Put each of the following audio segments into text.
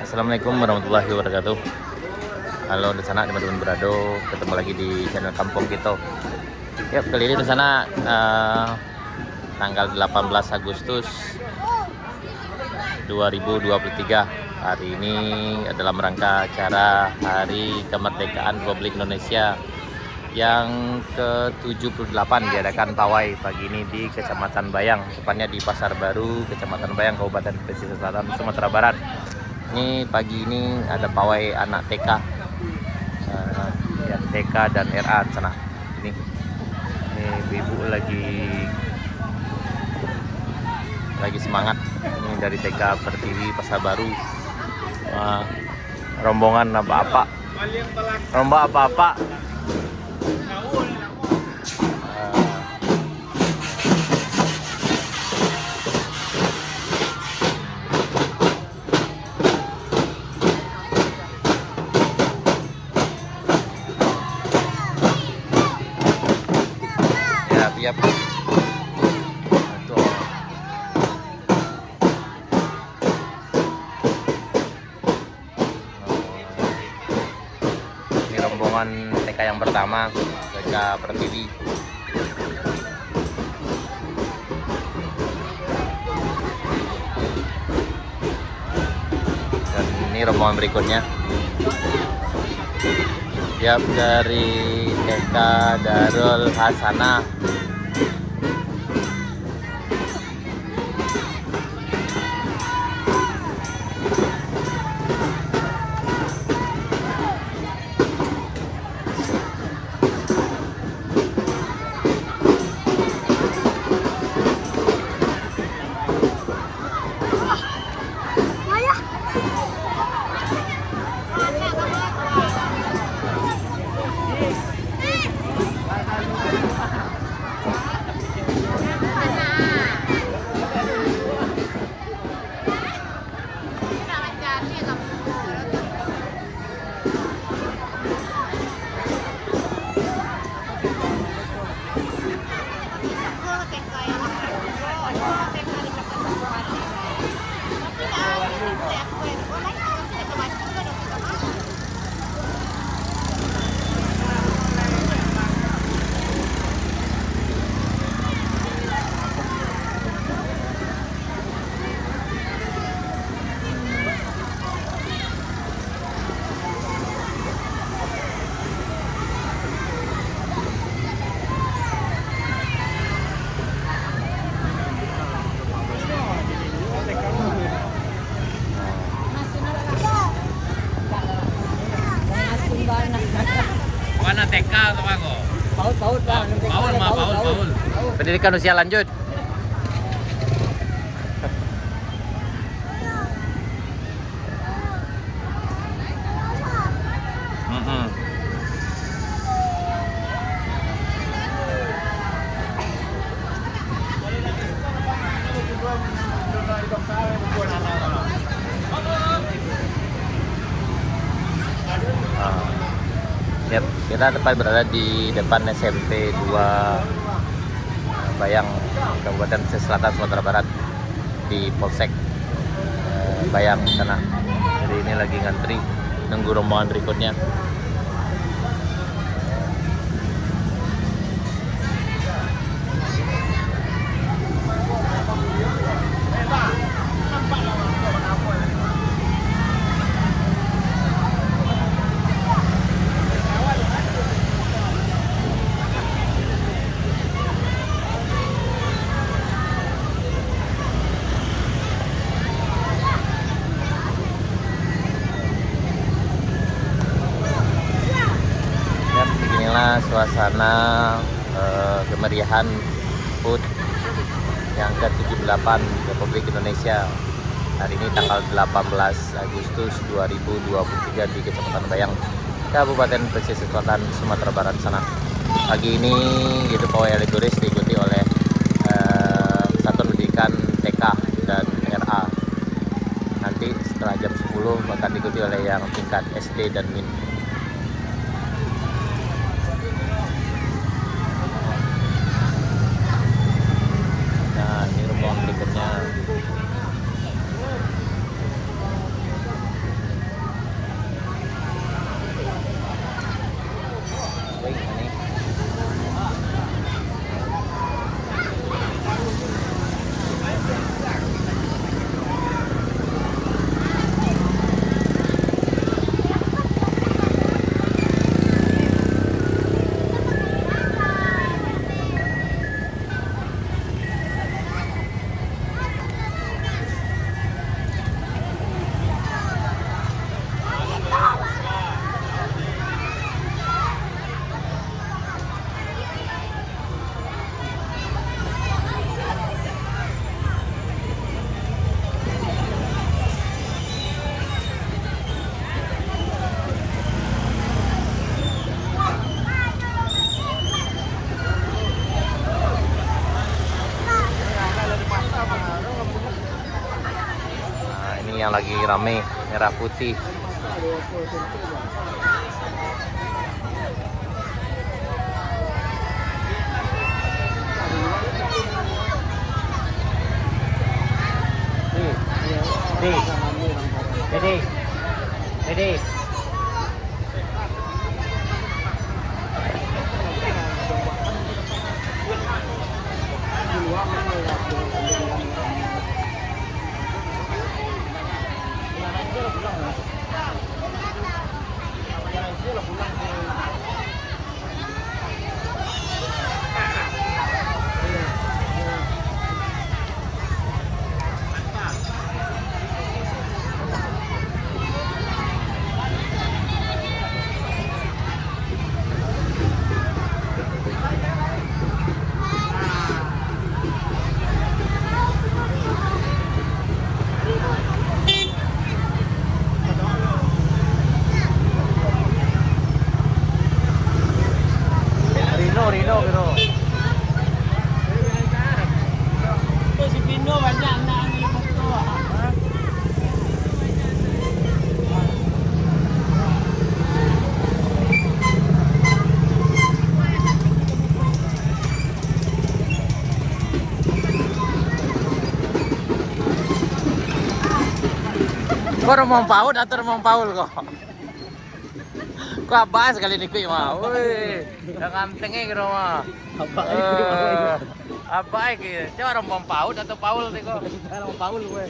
Assalamualaikum warahmatullahi wabarakatuh. Halo di sana teman-teman berado, ketemu lagi di channel Kampung Kita. Yap, kali ini di sana tanggal 18 Agustus 2023. Hari ini adalah merangka acara Hari Kemerdekaan Republik Indonesia yang ke-78 diadakan pawai pagi ini di Kecamatan Bayang, tepatnya di Pasar Baru, Kecamatan Bayang, Kabupaten Pesisir Selatan, Sumatera Barat. Ini pagi ini ada pawai anak TK, ya, TK dan RA di sana. Ini ibu lagi semangat. Ini dari TK Pertiwi Pasar Baru. Rombongan apa-apa. Rombongan apa-apa. Yap. Betul. Ini rombongan TK yang pertama, TK Pertiwi. Dan ini rombongan berikutnya. Yap, dari TK Darul Hasanah. Mana TK atau apa? Paut, Pak. Paul. Pendidikan usia lanjut. Yep, kita tepat berada di depan SMP 2 Bayang, Kabupaten Pesisir Selatan, Sumatera Barat, di Polsek Bayang sana. Jadi ini lagi ngantri nunggu rombongan berikutnya. Suasana kemeriahan HUT yang ke-78 Republik Indonesia hari ini tanggal 18 Agustus 2023 di Kecamatan Bayang, Kabupaten Pesisir Selatan, Sumatera Barat sana. Pagi ini itu pawai alegoris diikuti oleh Satuan Pendidikan TK dan RA. Nanti setelah jam 10 akan diikuti oleh yang tingkat SD dan MIN. berikutnya. rame merah putih. Dede. Rino bro. Si Pino banyak anak ni betul. Kok Rombong Paul atau Rombong Paul kok? Kok abas kali ini kuy mah. Woi, yang gantengnya gitu mah. Apa iki? Coba Rombong Paul atau Paul nih kok? Rombong Paul gue.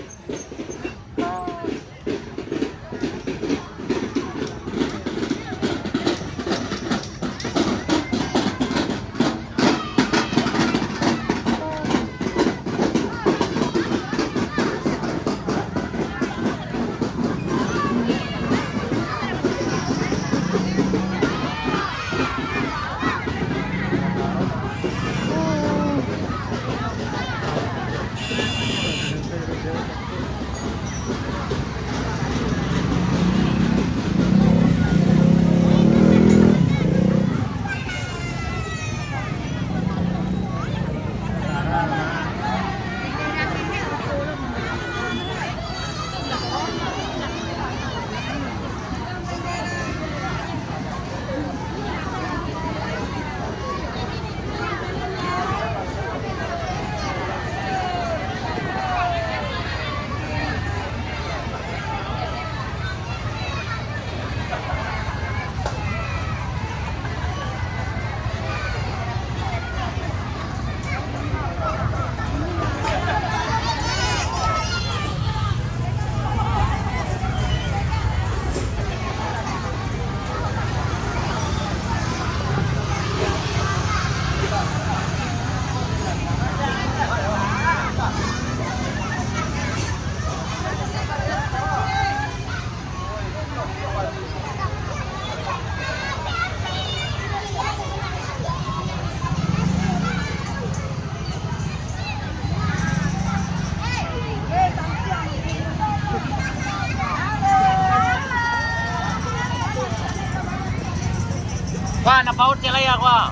Wah, na paut sila ya kwa.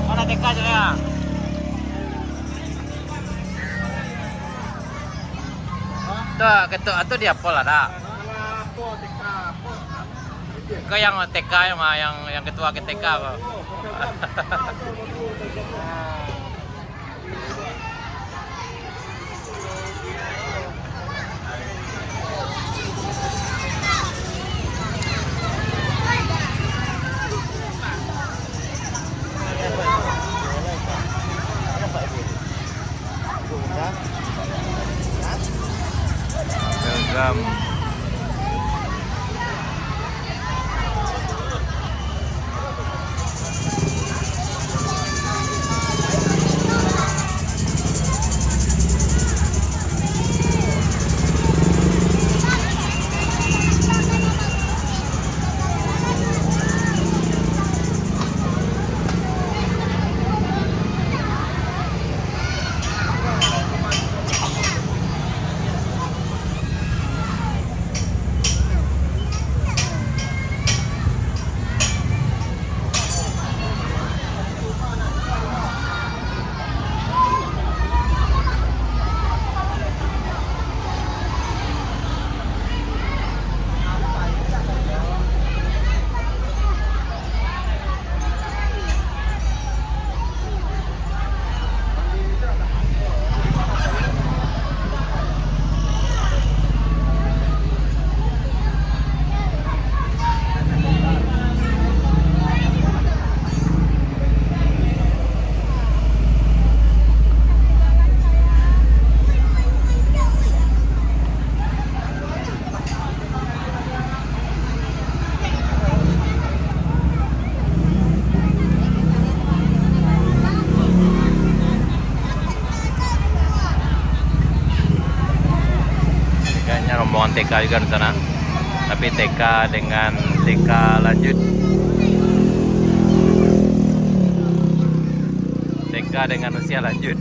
Wah, na teka sila ya. Tuh, ketuk itu dia pola dah. Ke yang TK yang ketua ke TK apa? Welcome. TK juga di sana. Tapi TK dengan TK lanjut. TK dengan usia lanjut.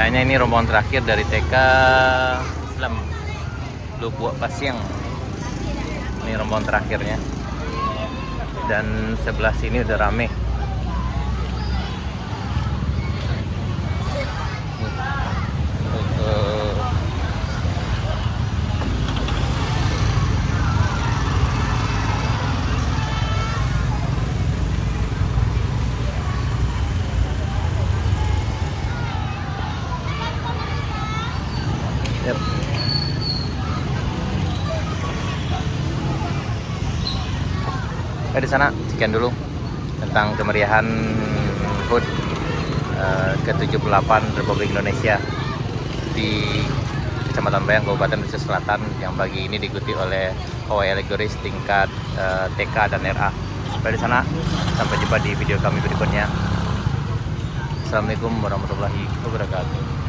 Kayaknya ini rombongan terakhir dari TK Islam Lubuk Pasiang. Ini rombongan terakhirnya. Dan sebelah sini udah rame. Yep. Di sana sekian dulu tentang kemeriahan HUT ke-78 Republik Indonesia di Kecamatan Bayang, Kabupaten Indonesia Selatan, yang pagi ini diikuti oleh pawai alegoris tingkat TK dan RA. Di sana, sampai jumpa di video kami berikutnya. Assalamualaikum warahmatullahi wabarakatuh.